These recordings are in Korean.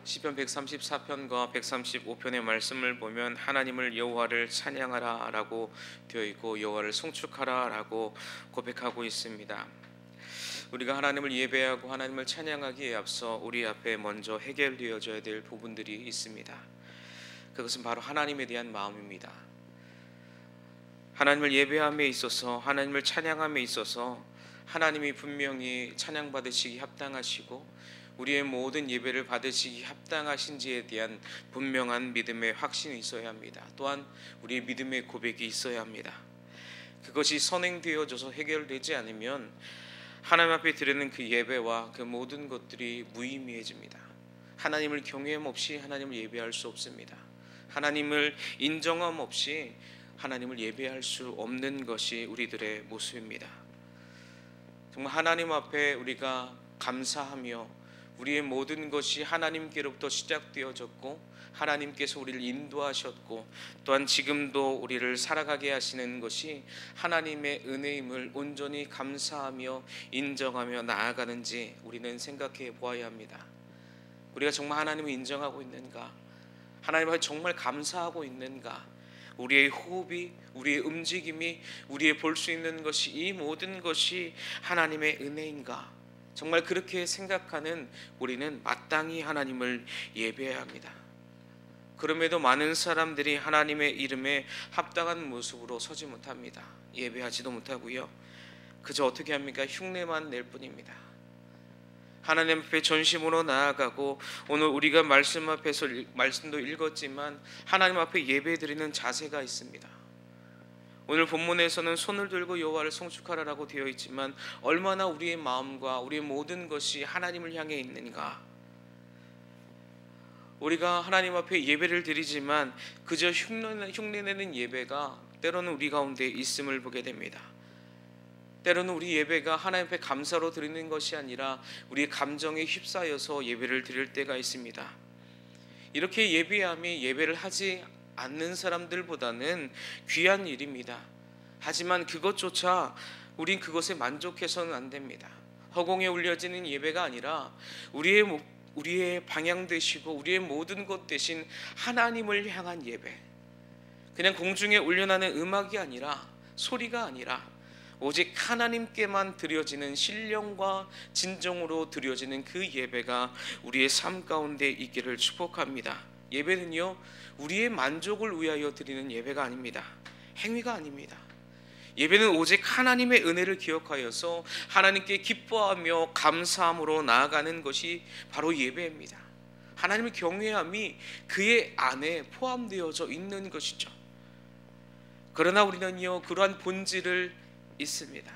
시편 134편과 135편의 말씀을 보면 하나님을 여호와를 찬양하라라고 되어 있고 여호와를 송축하라라고 고백하고 있습니다. 우리가 하나님을 예배하고 하나님을 찬양하기에 앞서 우리 앞에 먼저 해결되어져야 될 부분들이 있습니다. 그것은 바로 하나님에 대한 마음입니다. 하나님을 예배함에 있어서, 하나님을 찬양함에 있어서 하나님이 분명히 찬양받으시기 합당하시고 우리의 모든 예배를 받으시기 합당하신지에 대한 분명한 믿음의 확신이 있어야 합니다. 또한 우리의 믿음의 고백이 있어야 합니다. 그것이 선행되어져서 해결되지 않으면 하나님 앞에 드리는 그 예배와 그 모든 것들이 무의미해집니다. 하나님을 경외함 없이 하나님을 예배할 수 없습니다. 하나님을 인정함 없이 하나님을 예배할 수 없는 것이 우리들의 모습입니다. 정말 하나님 앞에 우리가 감사하며 우리의 모든 것이 하나님께로부터 시작되어졌고 하나님께서 우리를 인도하셨고 또한 지금도 우리를 살아가게 하시는 것이 하나님의 은혜임을 온전히 감사하며 인정하며 나아가는지 우리는 생각해 보아야 합니다. 우리가 정말 하나님을 인정하고 있는가? 하나님 앞에 정말 감사하고 있는가? 우리의 호흡이, 우리의 움직임이, 우리의 볼 수 있는 것이, 이 모든 것이 하나님의 은혜인가? 정말 그렇게 생각하는 우리는 마땅히 하나님을 예배해야 합니다. 그럼에도 많은 사람들이 하나님의 이름에 합당한 모습으로 서지 못합니다. 예배하지도 못하고요. 그저 어떻게 합니까? 흉내만 낼 뿐입니다. 하나님 앞에 전심으로 나아가고 오늘 우리가 말씀 앞에서 말씀도 읽었지만 하나님 앞에 예배드리는 자세가 있습니다. 오늘 본문에서는 손을 들고 여호와를 송축하라라고 되어 있지만 얼마나 우리의 마음과 우리의 모든 것이 하나님을 향해 있는가? 우리가 하나님 앞에 예배를 드리지만 그저 흉내내는 예배가 때로는 우리 가운데 있음을 보게 됩니다. 때로는 우리 예배가 하나님 앞에 감사로 드리는 것이 아니라 우리의 감정에 휩싸여서 예배를 드릴 때가 있습니다. 이렇게 예배함이 예배를 하지 않는 사람들보다는 귀한 일입니다. 하지만 그것조차 우린 그것에 만족해서는 안 됩니다. 허공에 올려지는 예배가 아니라 우리의 방향 되시고 우리의 모든 것 대신 하나님을 향한 예배, 그냥 공중에 올려나는 음악이 아니라, 소리가 아니라 오직 하나님께만 드려지는 신령과 진정으로 드려지는 그 예배가 우리의 삶 가운데 있기를 축복합니다. 예배는요, 우리의 만족을 위하여 드리는 예배가 아닙니다. 행위가 아닙니다. 예배는 오직 하나님의 은혜를 기억하여서 하나님께 기뻐하며 감사함으로 나아가는 것이 바로 예배입니다. 하나님의 경외함이 그의 안에 포함되어져 있는 것이죠. 그러나 우리는요, 그러한 본질을 있습니다.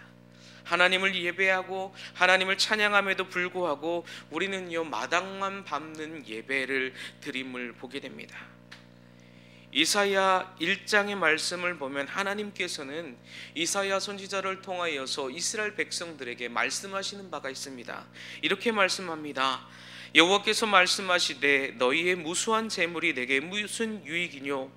하나님을 예배하고 하나님을 찬양함에도 불구하고 우리는요, 마당만 밟는 예배를 드림을 보게 됩니다. 이사야 1장의 말씀을 보면 하나님께서는 이사야 선지자를 통하여서 이스라엘 백성들에게 말씀하시는 바가 있습니다. 이렇게 말씀합니다. 여호와께서 말씀하시되 너희의 무수한 재물이 내게 무슨 유익이뇨?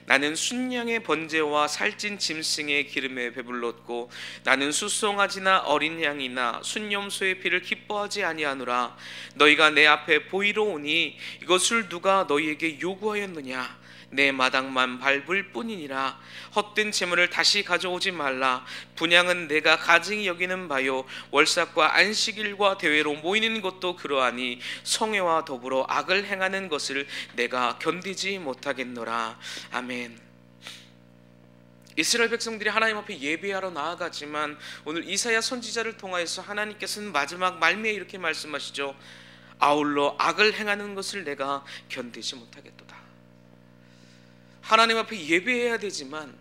나는 순양의 번제와 살찐 짐승의 기름에 배불렀고 나는 수송아지나 어린 양이나 순염소의 피를 기뻐하지 아니하노라. 너희가 내 앞에 보이러 오니 이것을 누가 너희에게 요구하였느냐? 내 마당만 밟을 뿐이니라. 헛된 재물을 다시 가져오지 말라. 분향은 내가 가증히 여기는 바요 월삭과 안식일과 대회로 모이는 것도 그러하니 성회와 더불어 악을 행하는 것을 내가 견디지 못하겠노라. 아멘. 이스라엘 백성들이 하나님 앞에 예배하러 나아가지만 오늘 이사야 선지자를 통하여서 하나님께서는 마지막 말미에 이렇게 말씀하시죠. 아울러 악을 행하는 것을 내가 견디지 못하겠도다. 하나님 앞에 예배해야 되지만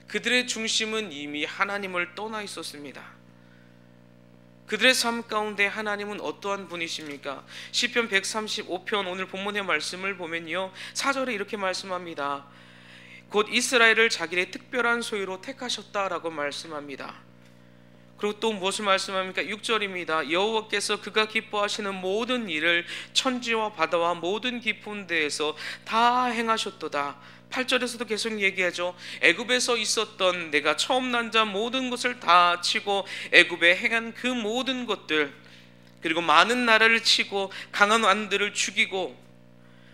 그들의 중심은 이미 하나님을 떠나 있었습니다. 그들의 삶 가운데 하나님은 어떠한 분이십니까? 시편 135편 오늘 본문의 말씀을 보면요, 4절에 이렇게 말씀합니다. 곧 이스라엘을 자기의 특별한 소유로 택하셨다라고 말씀합니다. 그리고 또 무엇을 말씀합니까? 6절입니다. 여호와께서 그가 기뻐하시는 모든 일을 천지와 바다와 모든 깊은 데에서 다 행하셨도다. 8절에서도 계속 얘기하죠. 애굽에서 있었던 내가 처음 난 자 모든 것을 다 치고 애굽에 행한 그 모든 것들, 그리고 많은 나라를 치고 강한 왕들을 죽이고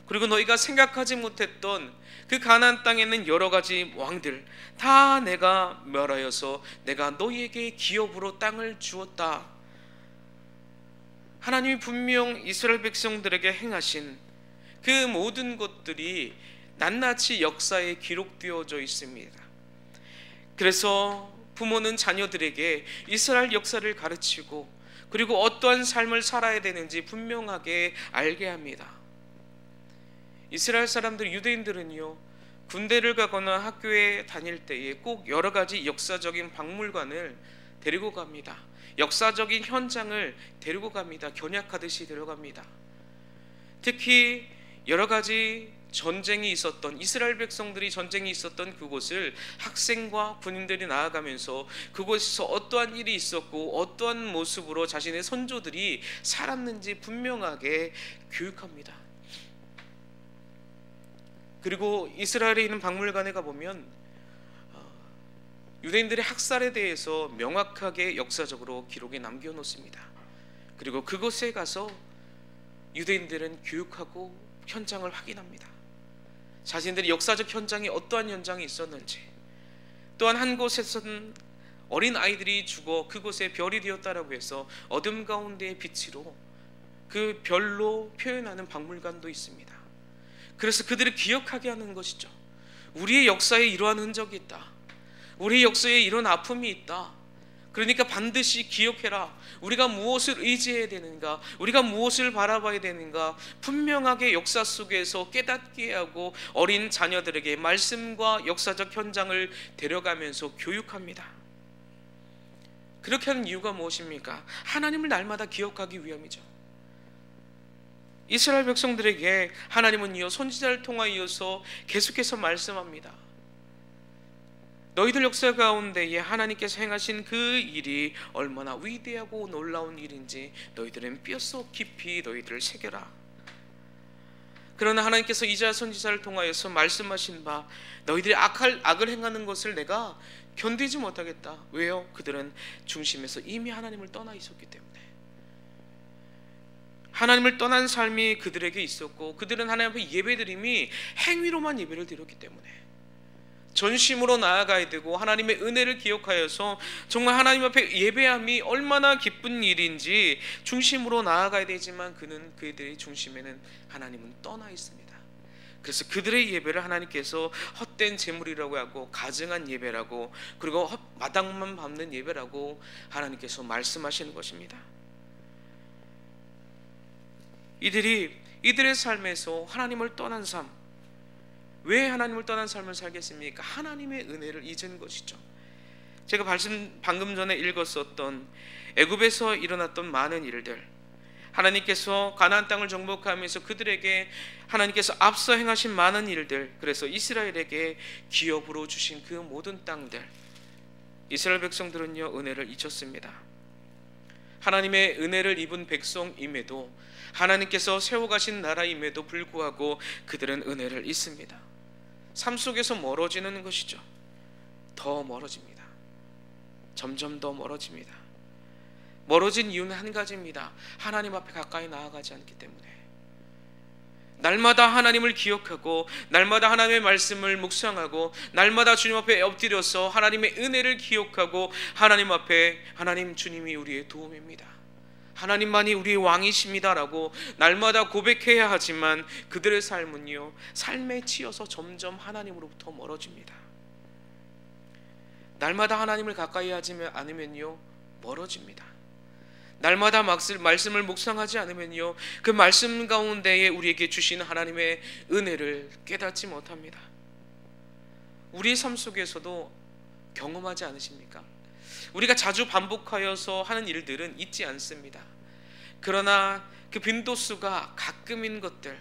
그리고 너희가 생각하지 못했던 그 가나안 땅에 있는 여러 가지 왕들 다 내가 멸하여서 내가 너희에게 기업으로 땅을 주었다. 하나님이 분명 이스라엘 백성들에게 행하신 그 모든 것들이 낱낱이 역사에 기록되어져 있습니다. 그래서 부모는 자녀들에게 이스라엘 역사를 가르치고 그리고 어떠한 삶을 살아야 되는지 분명하게 알게 합니다. 이스라엘 사람들, 유대인들은요, 군대를 가거나 학교에 다닐 때에 꼭 여러 가지 역사적인 박물관을 데리고 갑니다. 역사적인 현장을 데리고 갑니다. 견학하듯이 데려갑니다. 특히 여러 가지 전쟁이 있었던, 이스라엘 백성들이 전쟁이 있었던 그곳을 학생과 군인들이 나아가면서 그곳에서 어떠한 일이 있었고 어떠한 모습으로 자신의 선조들이 살았는지 분명하게 교육합니다. 그리고 이스라엘에 있는 박물관에 가보면 유대인들의 학살에 대해서 명확하게 역사적으로 기록에 남겨놓습니다. 그리고 그곳에 가서 유대인들은 교육하고 현장을 확인합니다. 자신들이 역사적 현장에 어떠한 현장이 있었는지, 또한 한 곳에서는 어린 아이들이 죽어 그곳에 별이 되었다라고 해서 어둠 가운데의 빛으로 그 별로 표현하는 박물관도 있습니다. 그래서 그들을 기억하게 하는 것이죠. 우리의 역사에 이러한 흔적이 있다. 우리의 역사에 이런 아픔이 있다. 그러니까 반드시 기억해라. 우리가 무엇을 의지해야 되는가, 우리가 무엇을 바라봐야 되는가 분명하게 역사 속에서 깨닫게 하고 어린 자녀들에게 말씀과 역사적 현장을 데려가면서 교육합니다. 그렇게 하는 이유가 무엇입니까? 하나님을 날마다 기억하기 위함이죠. 이스라엘 백성들에게 하나님은 이어 선지자를 통하여서 계속해서 말씀합니다. 너희들 역사 가운데에 하나님께서 행하신 그 일이 얼마나 위대하고 놀라운 일인지 너희들은 뼛속 깊이 너희들을 새겨라. 그러나 하나님께서 이사야 선지자를 통하여서 말씀하신 바 너희들이 악을 행하는 것을 내가 견디지 못하겠다. 왜요? 그들은 중심에서 이미 하나님을 떠나 있었기 때문에. 하나님을 떠난 삶이 그들에게 있었고 그들은 하나님 앞에 예배드림이 행위로만 예배를 드렸기 때문에 전심으로 나아가야 되고 하나님의 은혜를 기억하여서 정말 하나님 앞에 예배함이 얼마나 기쁜 일인지 중심으로 나아가야 되지만 그들의 중심에는 하나님은 떠나 있습니다. 그래서 그들의 예배를 하나님께서 헛된 제물이라고 하고 가증한 예배라고, 그리고 마당만 밟는 예배라고 하나님께서 말씀하시는 것입니다. 이들의 삶에서 하나님을 떠난 삶, 왜 하나님을 떠난 삶을 살겠습니까? 하나님의 은혜를 잊은 것이죠. 제가 방금 전에 읽었었던 애굽에서 일어났던 많은 일들, 하나님께서 가나안 땅을 정복하면서 그들에게 하나님께서 앞서 행하신 많은 일들, 그래서 이스라엘에게 기업으로 주신 그 모든 땅들, 이스라엘 백성들은요 은혜를 잊었습니다. 하나님의 은혜를 입은 백성임에도, 하나님께서 세워가신 나라임에도 불구하고 그들은 은혜를 잊습니다. 삶 속에서 멀어지는 것이죠. 더 멀어집니다. 점점 더 멀어집니다. 멀어진 이유는 한 가지입니다. 하나님 앞에 가까이 나아가지 않기 때문에. 날마다 하나님을 기억하고 날마다 하나님의 말씀을 묵상하고 날마다 주님 앞에 엎드려서 하나님의 은혜를 기억하고 하나님 앞에 하나님 주님이 우리의 도움입니다, 하나님만이 우리의 왕이십니다라고 날마다 고백해야 하지만 그들의 삶은요 삶에 치여서 점점 하나님으로부터 멀어집니다. 날마다 하나님을 가까이 하지 않으면요 멀어집니다. 날마다 말씀을 묵상하지 않으면요 그 말씀 가운데에 우리에게 주신 하나님의 은혜를 깨닫지 못합니다. 우리의 삶 속에서도 경험하지 않으십니까? 우리가 자주 반복하여서 하는 일들은 잊지 않습니다. 그러나 그 빈도수가 가끔인 것들,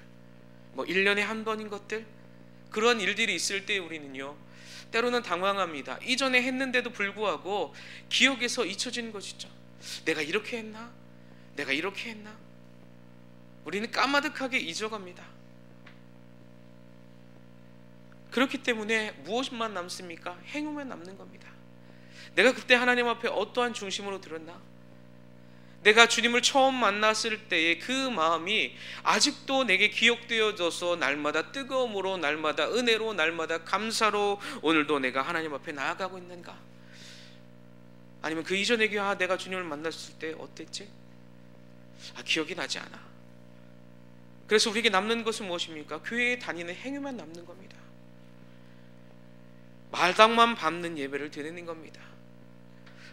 1년에 한 번인 것들, 그런 일들이 있을 때 우리는요 때로는 당황합니다. 이전에 했는데도 불구하고 기억에서 잊혀진 것이죠. 내가 이렇게 했나? 내가 이렇게 했나? 우리는 까마득하게 잊어갑니다. 그렇기 때문에 무엇만 남습니까? 행위만 남는 겁니다. 내가 그때 하나님 앞에 어떠한 중심으로 들었나? 내가 주님을 처음 만났을 때의 그 마음이 아직도 내게 기억되어져서 날마다 뜨거움으로, 날마다 은혜로, 날마다 감사로 오늘도 내가 하나님 앞에 나아가고 있는가? 아니면 그 이전에 내가 주님을 만났을 때 어땠지? 기억이 나지 않아. 그래서 우리에게 남는 것은 무엇입니까? 교회에 다니는 행위만 남는 겁니다. 말당만 밟는 예배를 드리는 겁니다.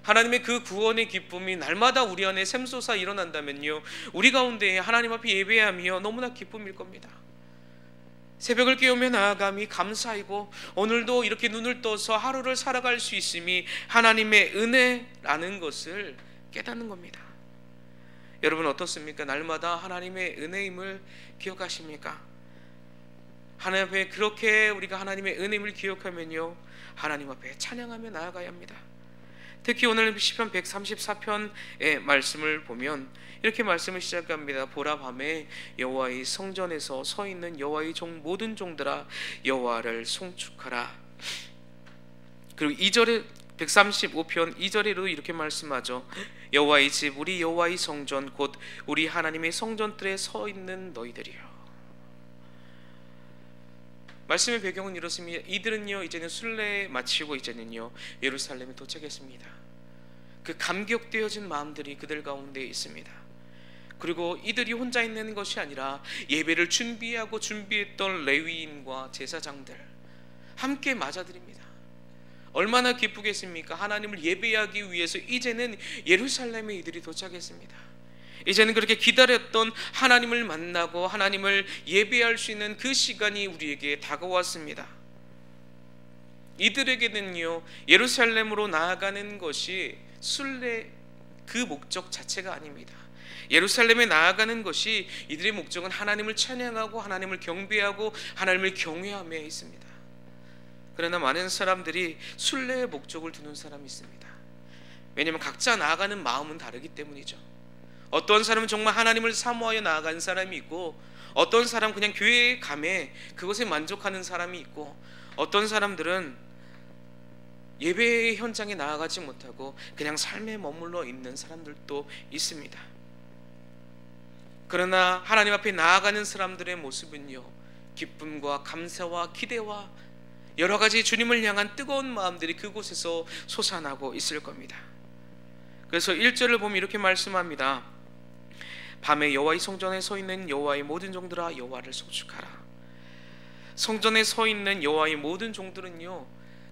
하나님의 그 구원의 기쁨이 날마다 우리 안에 샘솟아 일어난다면요, 우리 가운데 하나님 앞에 예배하며 너무나 기쁨일 겁니다. 새벽을 깨우며 나아감이 감사이고, 오늘도 이렇게 눈을 떠서 하루를 살아갈 수 있음이 하나님의 은혜라는 것을 깨닫는 겁니다. 여러분 어떻습니까? 날마다 하나님의 은혜임을 기억하십니까? 하나님 앞에 그렇게 우리가 하나님의 은혜임을 기억하면요, 하나님 앞에 찬양하며 나아가야 합니다. 특히 오늘 시편 134편의 말씀을 보면 이렇게 말씀을 시작합니다. 보라, 밤에 여호와의 성전에서 서 있는 여호와의 모든 종들아, 여호와를 송축하라. 그리고 2절에 135편 2절에도 이렇게 말씀하죠. 여호와의 집, 우리 여호와의 성전, 곧 우리 하나님의 성전들에 서 있는 너희들이여. 말씀의 배경은 이렇습니다. 이들은요, 이제는 순례 마치고 이제는요 예루살렘에 도착했습니다. 그 감격되어진 마음들이 그들 가운데 있습니다. 그리고 이들이 혼자 있는 것이 아니라 예배를 준비했던 레위인과 제사장들 함께 맞아들입니다. 얼마나 기쁘겠습니까? 하나님을 예배하기 위해서 이제는 예루살렘에 이들이 도착했습니다. 이제는 그렇게 기다렸던 하나님을 만나고 하나님을 예배할 수 있는 그 시간이 우리에게 다가왔습니다. 이들에게는요, 예루살렘으로 나아가는 것이 순례 그 목적 자체가 아닙니다. 예루살렘에 나아가는 것이 이들의 목적은 하나님을 찬양하고 하나님을 경배하고 하나님을 경외함에 있습니다. 그러나 많은 사람들이 순례의 목적을 두는 사람이 있습니다. 왜냐하면 각자 나아가는 마음은 다르기 때문이죠. 어떤 사람은 정말 하나님을 사모하여 나아가는 사람이 있고, 어떤 사람은 그냥 교회에 가매 그것에 만족하는 사람이 있고, 어떤 사람들은 예배의 현장에 나아가지 못하고 그냥 삶에 머물러 있는 사람들도 있습니다. 그러나 하나님 앞에 나아가는 사람들의 모습은요, 기쁨과 감사와 기대와 여러 가지 주님을 향한 뜨거운 마음들이 그곳에서 솟아나고 있을 겁니다. 그래서 1절을 보면 이렇게 말씀합니다. 밤에 여호와의 성전에 서 있는 여호와의 모든 종들아, 여호와를 송축하라. 성전에 서 있는 여호와의 모든 종들은요,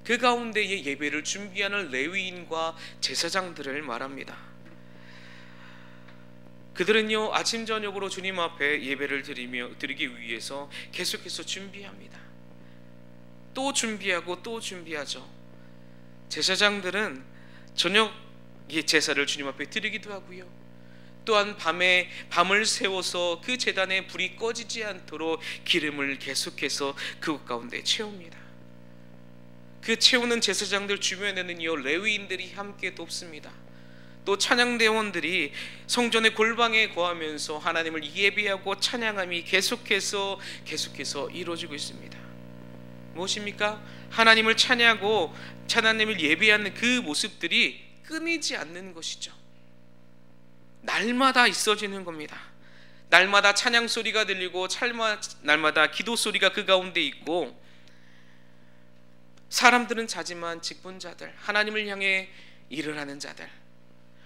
그 가운데에 예배를 준비하는 레위인과 제사장들을 말합니다. 그들은요, 아침 저녁으로 주님 앞에 예배를 드리기 위해서 계속해서 준비합니다. 또 준비하고 또 준비하죠. 제사장들은 저녁 제사를 주님 앞에 드리기도 하고요, 또한 밤을 새워서 그 제단에 불이 꺼지지 않도록 기름을 계속해서 그곳 가운데 채웁니다. 그 채우는 제사장들 주변에는요, 레위인들이 함께 돕습니다. 또 찬양대원들이 성전의 골방에 거하면서 하나님을 예배하고 찬양함이 계속해서 이루어지고 있습니다. 무엇입니까? 하나님을 찬양하고 하나님을 예배하는 그 모습들이 끊이지 않는 것이죠. 날마다 있어지는 겁니다. 날마다 찬양 소리가 들리고 날마다 기도 소리가 그 가운데 있고, 사람들은 자지만 직분자들, 하나님을 향해 일을 하는 자들,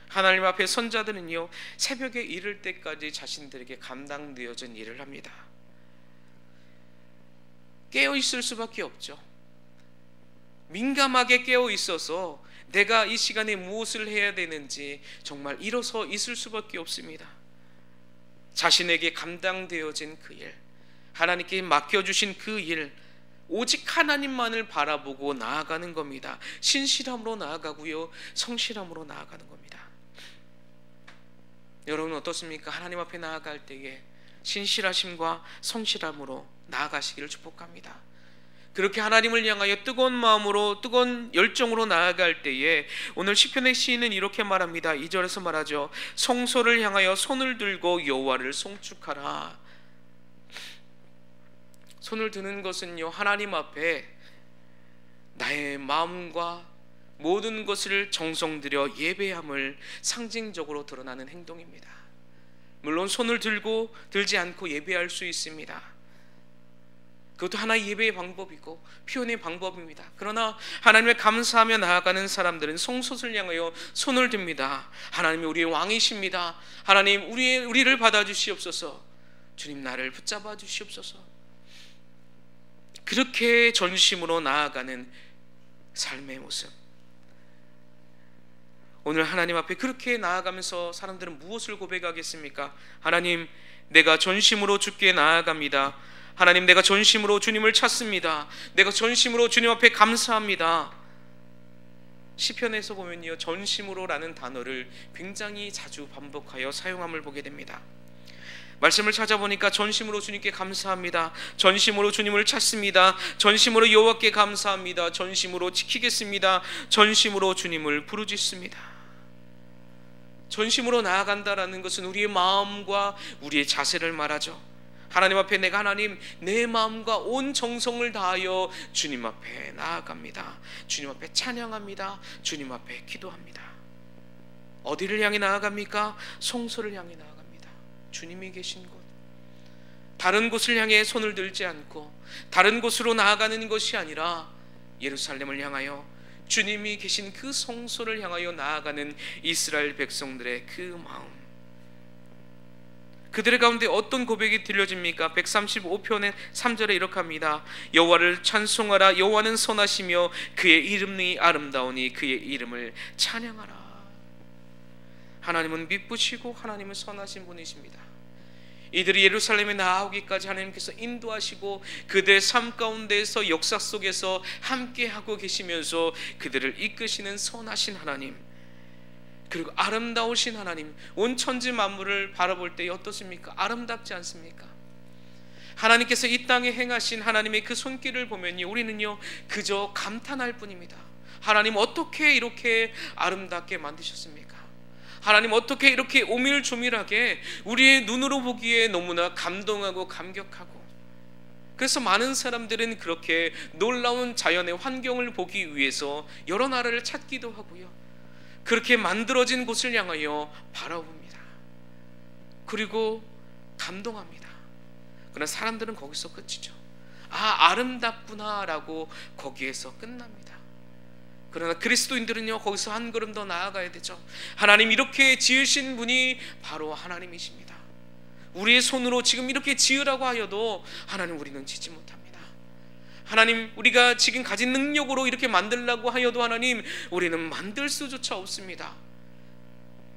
하나님 앞에 선자들은요, 새벽에 이를 때까지 자신들에게 감당되어진 일을 합니다. 깨어 있을 수밖에 없죠. 민감하게 깨어 있어서 내가 이 시간에 무엇을 해야 되는지 정말 일어서 있을 수밖에 없습니다. 자신에게 감당되어진 그 일, 하나님께 맡겨주신 그 일, 오직 하나님만을 바라보고 나아가는 겁니다. 신실함으로 나아가고요, 성실함으로 나아가는 겁니다. 여러분 어떻습니까? 하나님 앞에 나아갈 때에 신실하심과 성실함으로 나아가시기를 축복합니다. 그렇게 하나님을 향하여 뜨거운 마음으로, 뜨거운 열정으로 나아갈 때에 오늘 시편의 시인은 이렇게 말합니다. 2절에서 말하죠. 성소를 향하여 손을 들고 여호와를 송축하라. 손을 드는 것은요, 하나님 앞에 나의 마음과 모든 것을 정성 들여 예배함을 상징적으로 드러나는 행동입니다. 물론 손을 들지 않고 예배할 수 있습니다. 그것도 하나의 예배의 방법이고 표현의 방법입니다. 그러나 하나님을 감사하며 나아가는 사람들은 성소를 향하여 손을 듭니다. 하나님이 우리의 왕이십니다. 하나님 우리를 받아주시옵소서. 주님 나를 붙잡아 주시옵소서. 그렇게 전심으로 나아가는 삶의 모습. 오늘 하나님 앞에 그렇게 나아가면서 사람들은 무엇을 고백하겠습니까? 하나님, 내가 전심으로 주께 나아갑니다. 하나님, 내가 전심으로 주님을 찾습니다. 내가 전심으로 주님 앞에 감사합니다. 시편에서 보면요, 전심으로라는 단어를 굉장히 자주 반복하여 사용함을 보게 됩니다. 말씀을 찾아보니까 전심으로 주님께 감사합니다. 전심으로 주님을 찾습니다. 전심으로 여호와께 감사합니다. 전심으로 지키겠습니다. 전심으로 주님을 부르짖습니다. 전심으로 나아간다라는 것은 우리의 마음과 우리의 자세를 말하죠. 하나님 앞에 내가 하나님 내 마음과 온 정성을 다하여 주님 앞에 나아갑니다. 주님 앞에 찬양합니다. 주님 앞에 기도합니다. 어디를 향해 나아갑니까? 성소를 향해 나아갑니다. 주님이 계신 곳. 다른 곳을 향해 손을 들지 않고 다른 곳으로 나아가는 것이 아니라 예루살렘을 향하여 주님이 계신 그 성소를 향하여 나아가는 이스라엘 백성들의 그 마음. 그들의 가운데 어떤 고백이 들려집니까? 135편의 3절에 이렇게 합니다. 여호와를 찬송하라. 여호와는 선하시며 그의 이름이 아름다우니 그의 이름을 찬양하라. 하나님은 미쁘시고 하나님은 선하신 분이십니다. 이들이 예루살렘에 나아오기까지 하나님께서 인도하시고 그들의 삶 가운데에서 역사 속에서 함께하고 계시면서 그들을 이끄시는 선하신 하나님, 그리고 아름다우신 하나님. 온 천지 만물을 바라볼 때 어떻습니까? 아름답지 않습니까? 하나님께서 이 땅에 행하신 하나님의 그 손길을 보면요, 우리는요 그저 감탄할 뿐입니다. 하나님 어떻게 이렇게 아름답게 만드셨습니까? 하나님 어떻게 이렇게 오밀조밀하게 우리의 눈으로 보기에 너무나 감동하고 감격하고. 그래서 많은 사람들은 그렇게 놀라운 자연의 환경을 보기 위해서 여러 나라를 찾기도 하고요, 그렇게 만들어진 곳을 향하여 바라봅니다. 그리고 감동합니다. 그러나 사람들은 거기서 끝이죠. 아, 아름답구나 라고 거기에서 끝납니다. 그러나 그리스도인들은요 거기서 한 걸음 더 나아가야 되죠. 하나님 이렇게 지으신 분이 바로 하나님이십니다. 우리의 손으로 지금 이렇게 지으라고 하여도 하나님 우리는 짓지 못합니다. 하나님 우리가 지금 가진 능력으로 이렇게 만들라고 하여도 하나님 우리는 만들 수조차 없습니다.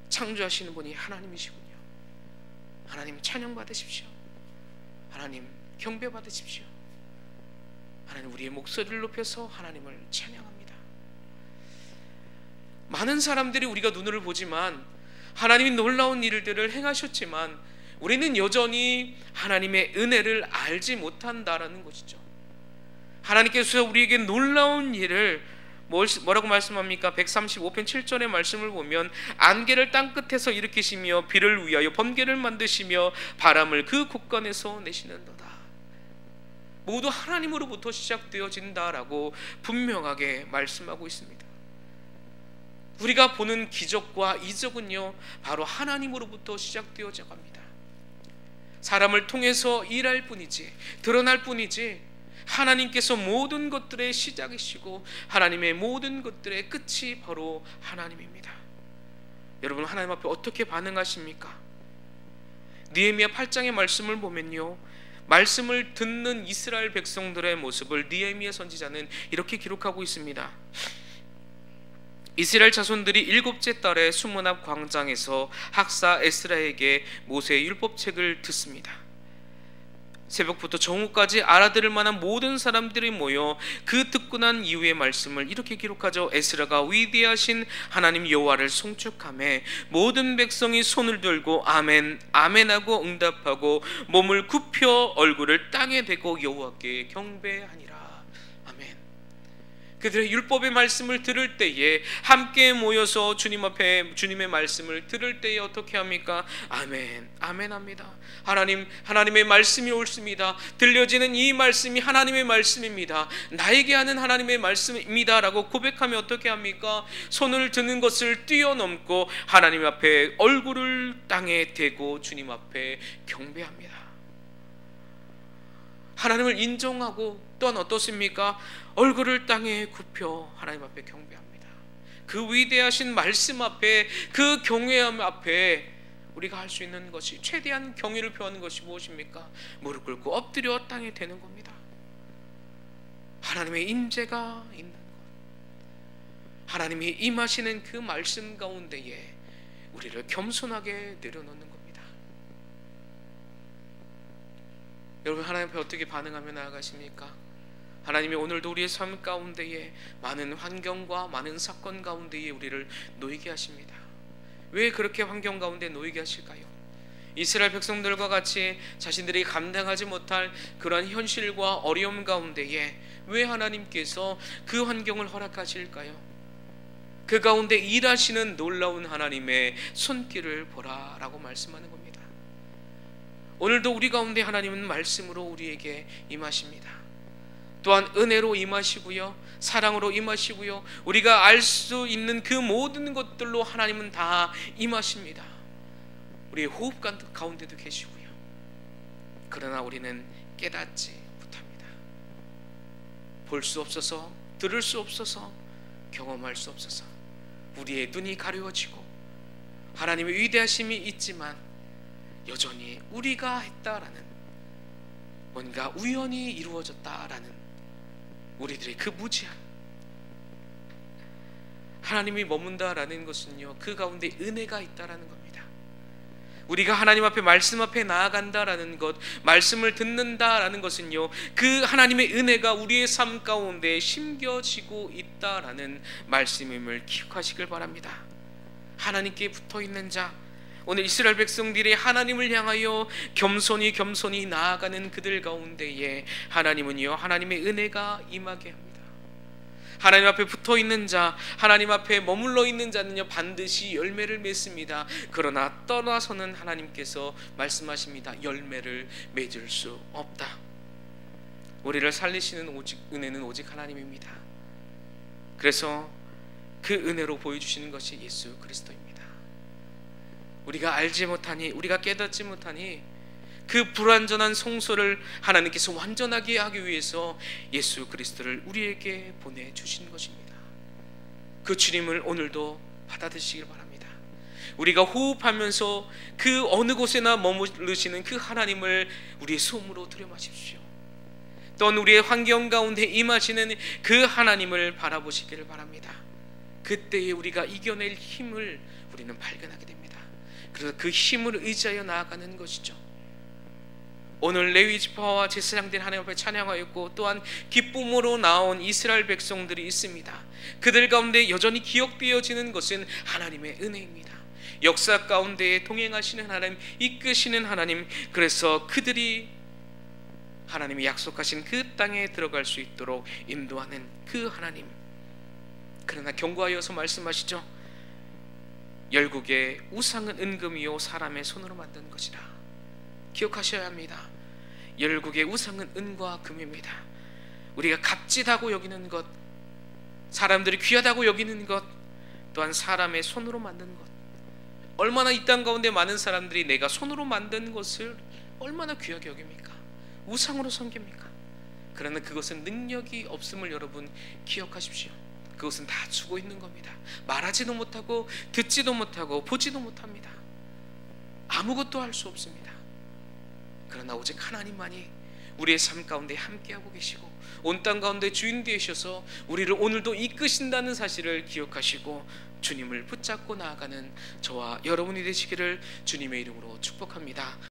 창조하시는 분이 하나님이시군요. 하나님 찬양 받으십시오. 하나님 경배 받으십시오. 하나님 우리의 목소리를 높여서 하나님을 찬양합니다. 많은 사람들이 우리가 눈으로 보지만 하나님이 놀라운 일들을 행하셨지만 우리는 여전히 하나님의 은혜를 알지 못한다라는 것이죠. 하나님께서 우리에게 놀라운 일을 뭐라고 말씀합니까? 135편 7절의 말씀을 보면 안개를 땅끝에서 일으키시며 비를 위하여 번개를 만드시며 바람을 그 곳간에서 내시는도다. 모두 하나님으로부터 시작되어진다라고 분명하게 말씀하고 있습니다. 우리가 보는 기적과 이적은요 바로 하나님으로부터 시작되어져 갑니다. 사람을 통해서 일할 뿐이지 드러날 뿐이지 하나님께서 모든 것들의 시작이시고 하나님의 모든 것들의 끝이 바로 하나님입니다. 여러분 하나님 앞에 어떻게 반응하십니까? 느헤미야 8장의 말씀을 보면요, 말씀을 듣는 이스라엘 백성들의 모습을 느헤미야 선지자는 이렇게 기록하고 있습니다. 이스라엘 자손들이 7째 달에 수문 앞 광장에서 학사 에스라에게 모세의 율법책을 듣습니다. 새벽부터 정오까지 알아들을 만한 모든 사람들이 모여 그 듣고 난 이후의 말씀을 이렇게 기록하죠. 에스라가 위대하신 하나님 여호와를 송축하며 모든 백성이 손을 들고 아멘 아멘하고 응답하고 몸을 굽혀 얼굴을 땅에 대고 여호와께 경배하니라. 아멘. 그들의 율법의 말씀을 들을 때에, 함께 모여서 주님 앞에 주님의 말씀을 들을 때에 어떻게 합니까? 아멘, 아멘 합니다. 하나님의 말씀이 옳습니다. 들려지는 이 말씀이 하나님의 말씀입니다. 나에게 하는 하나님의 말씀입니다 라고 고백하면 어떻게 합니까? 손을 드는 것을 뛰어넘고 하나님 앞에 얼굴을 땅에 대고 주님 앞에 경배합니다. 하나님을 인정하고 또한 어떻습니까? 얼굴을 땅에 굽혀 하나님 앞에 경배합니다. 그 위대하신 말씀 앞에, 그 경외함 앞에 우리가 할 수 있는 것이, 최대한 경의를 표하는 것이 무엇입니까? 무릎 꿇고 엎드려 땅에 대는 겁니다. 하나님의 임재가 있는 것, 하나님이 임하시는 그 말씀 가운데에 우리를 겸손하게 내려놓는 겁니다. 여러분, 하나님 앞에 어떻게 반응하며 나아가십니까? 하나님이 오늘도 우리의 삶 가운데에 많은 환경과 많은 사건 가운데에 우리를 놓이게 하십니다. 왜 그렇게 환경 가운데 놓이게 하실까요? 이스라엘 백성들과 같이 자신들이 감당하지 못할 그러한 현실과 어려움 가운데에 왜 하나님께서 그 환경을 허락하실까요? 그 가운데 일하시는 놀라운 하나님의 손길을 보라 라고 말씀하는 겁니다. 오늘도 우리 가운데 하나님은 말씀으로 우리에게 임하십니다. 또한 은혜로 임하시고요, 사랑으로 임하시고요, 우리가 알 수 있는 그 모든 것들로 하나님은 다 임하십니다. 우리의 호흡 가운데도 계시고요. 그러나 우리는 깨닫지 못합니다. 볼 수 없어서, 들을 수 없어서, 경험할 수 없어서 우리의 눈이 가려워지고 하나님의 위대하심이 있지만 여전히 우리가 했다라는, 뭔가 우연히 이루어졌다라는 우리들의 그 무지한, 하나님이 머문다라는 것은요, 그 가운데 은혜가 있다라는 겁니다. 우리가 하나님 앞에, 말씀 앞에 나아간다라는 것, 말씀을 듣는다라는 것은요, 그 하나님의 은혜가 우리의 삶 가운데 심겨지고 있다라는 말씀임을 기억하시길 바랍니다. 하나님께 붙어있는 자, 오늘 이스라엘 백성들이 하나님을 향하여 겸손히 나아가는 그들 가운데에 하나님은요, 하나님의 은혜가 임하게 합니다. 하나님 앞에 붙어있는 자, 하나님 앞에 머물러 있는 자는요, 반드시 열매를 맺습니다. 그러나 떠나서는 하나님께서 말씀하십니다. 열매를 맺을 수 없다. 우리를 살리시는 은혜는 오직 하나님입니다. 그래서 그 은혜로 보여주시는 것이 예수 그리스도입니다. 우리가 알지 못하니, 우리가 깨닫지 못하니 그 불완전한 성소를 하나님께서 완전하게 하기 위해서 예수 그리스도를 우리에게 보내주신 것입니다. 그 주님을 오늘도 받아들이시길 바랍니다. 우리가 호흡하면서 그 어느 곳에나 머무르시는 그 하나님을 우리의 소음으로 들여마십시오. 또한 우리의 환경 가운데 임하시는 그 하나님을 바라보시기를 바랍니다. 그때에 우리가 이겨낼 힘을 우리는 발견하게 됩니다. 그래서 그 힘을 의지하여 나아가는 것이죠. 오늘 레위 지파와 제사장들이 하나님 앞에 찬양하였고, 또한 기쁨으로 나온 이스라엘 백성들이 있습니다. 그들 가운데 여전히 기억되어지는 것은 하나님의 은혜입니다. 역사 가운데 동행하시는 하나님, 이끄시는 하나님, 그래서 그들이 하나님이 약속하신 그 땅에 들어갈 수 있도록 인도하는 그 하나님. 그러나 경고하여서 말씀하시죠. 열국의 우상은 은금이요 사람의 손으로 만든 것이라. 기억하셔야 합니다. 열국의 우상은 은과 금입니다. 우리가 값지다고 여기는 것, 사람들이 귀하다고 여기는 것, 또한 사람의 손으로 만든 것. 얼마나 이 땅 가운데 많은 사람들이 내가 손으로 만든 것을 얼마나 귀하게 여깁니까? 우상으로 섬깁니까? 그러나 그것은 능력이 없음을 여러분 기억하십시오. 그것은 다 주고 있는 겁니다. 말하지도 못하고, 듣지도 못하고, 보지도 못합니다. 아무것도 할 수 없습니다. 그러나 오직 하나님만이 우리의 삶 가운데 함께하고 계시고, 온 땅 가운데 주인 되셔서 우리를 오늘도 이끄신다는 사실을 기억하시고 주님을 붙잡고 나아가는 저와 여러분이 되시기를 주님의 이름으로 축복합니다.